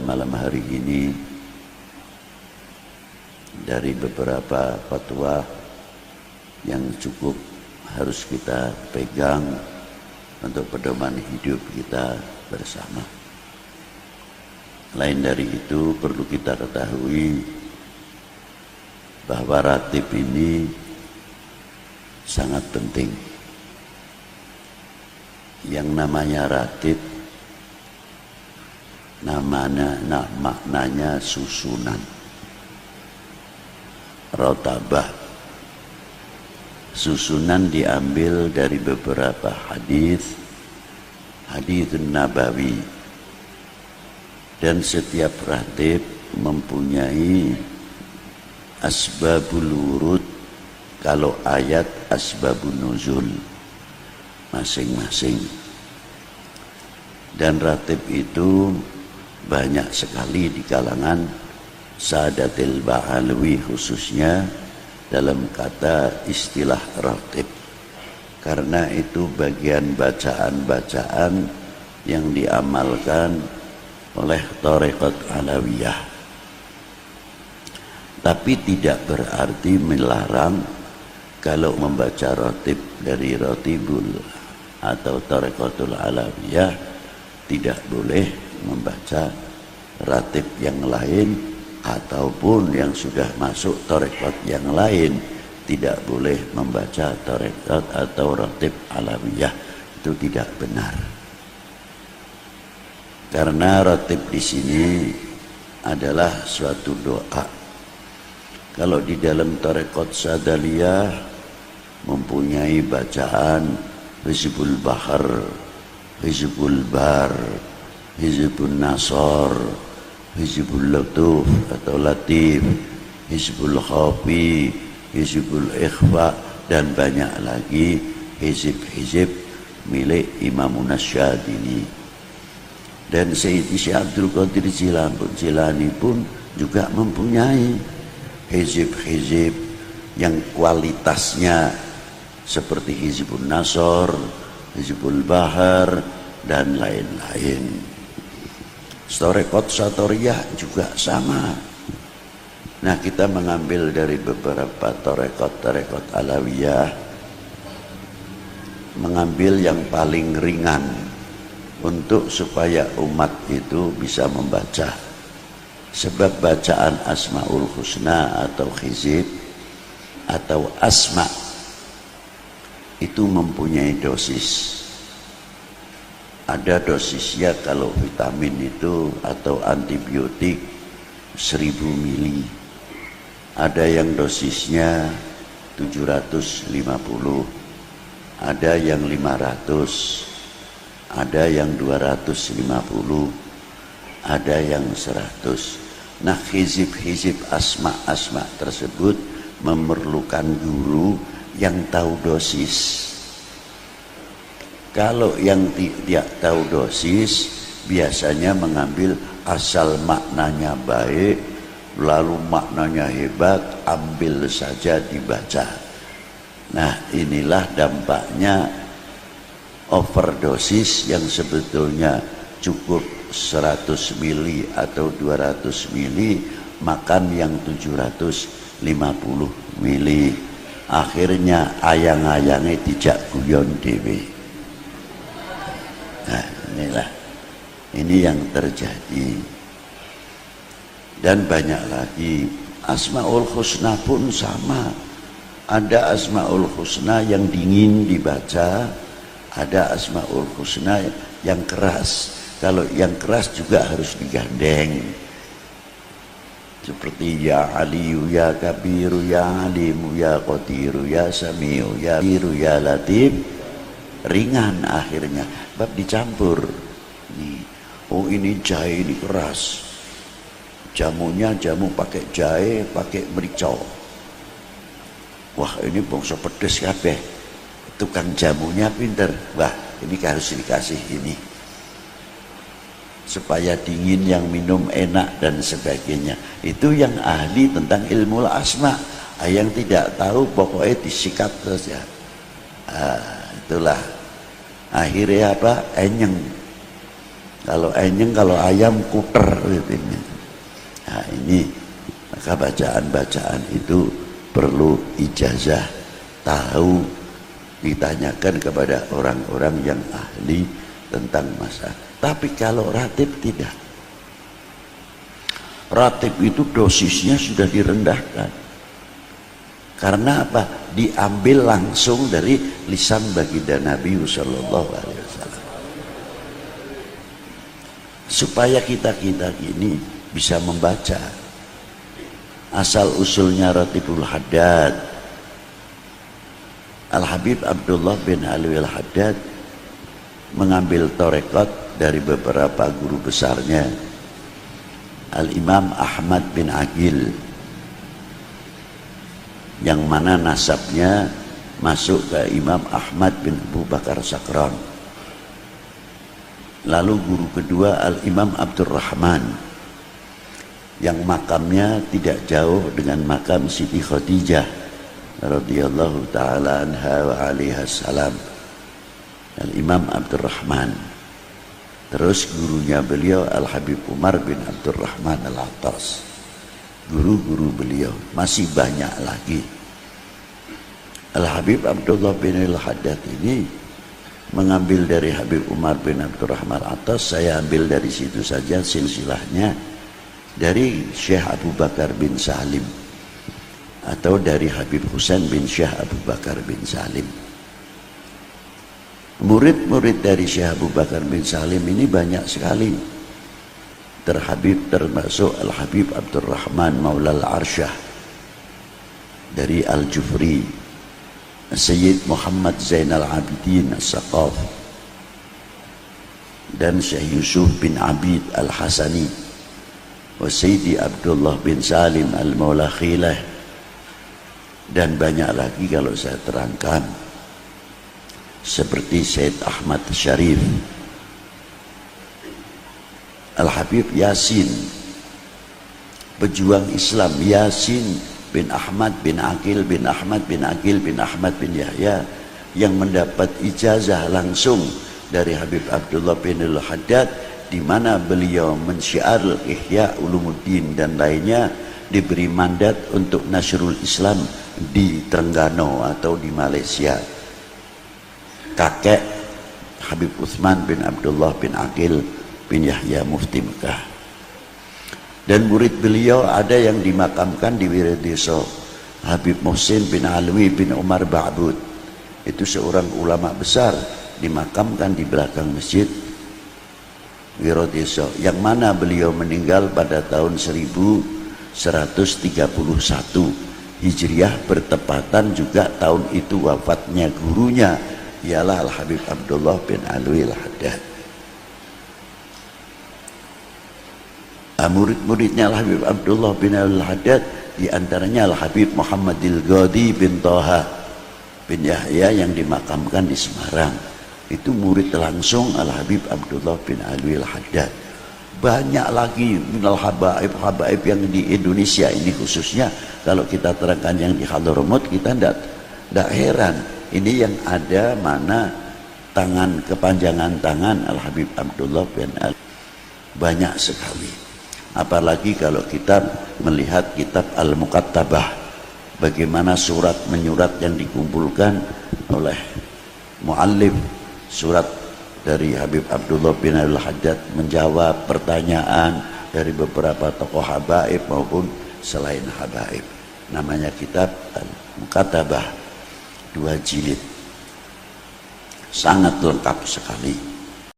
malam hari ini dari beberapa fatwa yang cukup harus kita pegang untuk pedoman hidup kita bersama. Lain dari itu, perlu kita ketahui bahwa ratib ini sangat penting. Yang namanya ratib maknanya susunan, rotabah. Susunan diambil dari beberapa hadis nabawi, dan setiap ratib mempunyai asbabul wurud, kalau ayat asbabun nuzul masing-masing. Dan ratib itu banyak sekali di kalangan Sadatil Ba'alawi, khususnya dalam kata istilah ratib, karena itu bagian bacaan-bacaan yang diamalkan oleh Thariqat Alawiyah. Tapi tidak berarti melarang kalau membaca ratib dari Ratibul atau Thariqatul Alawiyah tidak boleh membaca ratib yang lain, ataupun yang sudah masuk thariqat yang lain tidak boleh membaca thariqat atau ratib alawiyah. Itu tidak benar, karena ratib di sini adalah suatu doa. Kalau di dalam thariqat Sadaliyah mempunyai bacaan Hizbul Bahar, Hizbul Bar, Hizbul Nasor, Hizbul Latuf atau Latif, Hizbul Khafi, Hizbul Ikhfa, dan banyak lagi hizib-hizib milik Imamun Asyadili. Dan Sayyidi Syekh Abdul Qadir Jilani pun juga mempunyai hizib-hizib yang kualitasnya seperti Hizbul Nasor, Hizbul Bahar, dan lain-lain. Thariqat Satoriyah juga sama. Nah, kita mengambil dari beberapa thariqat alawiyah, mengambil yang paling ringan untuk supaya umat itu bisa membaca. Sebab bacaan Asmaul Husna atau hizib atau asma itu mempunyai dosis. Ada dosisnya kalau vitamin itu atau antibiotik 1000 mili. Ada yang dosisnya 750, ada yang 500, ada yang 250, ada yang 100. Nah, hizib-hizib asma tersebut memerlukan guru yang tahu dosis. Kalau yang tidak tahu dosis biasanya mengambil asal maknanya baik, lalu maknanya hebat, ambil saja dibaca. Nah, inilah dampaknya overdosis yang sebetulnya cukup 100 mili atau 200 mili, makan yang 750 mili. Akhirnya ayang-ayangnya dijak guyon dewe. Nah, ini yang terjadi. Dan banyak lagi. Asmaul Husna pun sama. Ada Asmaul Husna yang dingin dibaca, ada Asmaul Husna yang keras. Kalau yang keras juga harus digandeng, seperti Ya Aliyu, Ya Kabiru, Ya Alimu, Ya Qadiru, Ya Samiu, Ya Biru, Ya Latif. Ringan akhirnya, bab dicampur. Nih, oh ini jahe, ini keras. Jamunya jamu pakai jahe, pakai merica. Wah, ini bangsa pedes kabeh. Tukang jamunya pinter. Wah, ini harus dikasih ini supaya dingin, yang minum enak dan sebagainya. Itu yang ahli tentang ilmu asma. Yang tidak tahu pokoknya disikat terus ya. Itulah akhirnya apa? Enyeng. Kalau enyeng, kalau ayam kuter gitu. Nah ini, maka bacaan-bacaan itu perlu ijazah, tahu, ditanyakan kepada orang-orang yang ahli tentang masalah. Tapi kalau ratib tidak. Ratib itu dosisnya sudah direndahkan. Karena apa? Diambil langsung dari lisan baginda Nabi sallallahu alaihi wasallam. Supaya kita ini bisa membaca. Asal usulnya Ratibul Haddad. Al-Habib Abdullah bin Alwi Al-Haddad mengambil torekot dari beberapa guru besarnya. Al-Imam Ahmad bin Aqil, yang mana nasabnya masuk ke Imam Ahmad bin Abu Bakar Sakran. Lalu guru kedua Al-Imam Abdurrahman, yang makamnya tidak jauh dengan makam Siti Khadijah radhiyallahu ta'ala anha wa alaiha salam, Al-Imam Abdurrahman. Terus gurunya beliau Al-Habib Umar bin Abdurrahman Al-Attas. Guru-guru beliau masih banyak lagi. Al-Habib Abdullah bin Al-Haddad ini mengambil dari Habib Umar bin Abdurrahman Al-Attas. Saya ambil dari situ saja silsilahnya, dari Syekh Abu Bakar bin Salim atau dari Habib Husain bin Syekh Abu Bakar bin Salim. Murid-murid dari Syekh Abu Bakar bin Salim ini banyak sekali. Termasuk Al-Habib Abdurrahman Maula Al-Arsyah dari Al-Jufri, Sayyid Muhammad Zainal Abidin As-Saqaf, dan Syekh Yusuf bin Abid Al-Hasani, wa Sayyidi Abdullah bin Salim Al-Maula Khilah, dan banyak lagi kalau saya terangkan, seperti Syed Ahmad Syarif, Al-Habib Yasin, pejuang Islam Yasin bin Ahmad bin Aqil bin Ahmad bin Aqil bin Ahmad bin Yahya, yang mendapat ijazah langsung dari Habib Abdullah bin Al-Haddad, di mana beliau mensyiar Ihya Ulumuddin dan lainnya, diberi mandat untuk Nasrul Islam di Terengganu atau di Malaysia. Kakek Habib Utsman bin Abdullah bin Aqil bin Yahya Mufti Mekah. Dan murid beliau ada yang dimakamkan di Wiradeso, Habib Muhsin bin Alwi bin Umar Ba'bud. Itu seorang ulama besar, dimakamkan di belakang masjid Wiradeso, yang mana beliau meninggal pada tahun 1131 Hijriah, bertepatan juga tahun itu wafatnya gurunya, ialah Al-Habib Abdullah bin Alwi Al-Haddad. Murid-muridnya Al-Habib Abdullah bin Alwi Al-Haddad, diantaranya Al-Habib Muhammadil Ghadi bin Toha bin Yahya yang dimakamkan di Semarang. Itu murid langsung Al-Habib Abdullah bin Alwi Al-Haddad. Banyak lagi minal habaib yang di Indonesia ini khususnya. Kalau kita terangkan yang di Hadramaut, kita tidak heran. Ini yang ada mana tangan, kepanjangan tangan Al-Habib Abdullah bin Alwi banyak sekali. Apalagi kalau kita melihat kitab Al-Muqattabah, bagaimana surat menyurat yang dikumpulkan oleh muallif, surat dari Habib Abdullah bin Al-Haddad menjawab pertanyaan dari beberapa tokoh habaib maupun selain habaib. Namanya kitab Al-Muqattabah, 2 jilid, sangat lengkap sekali.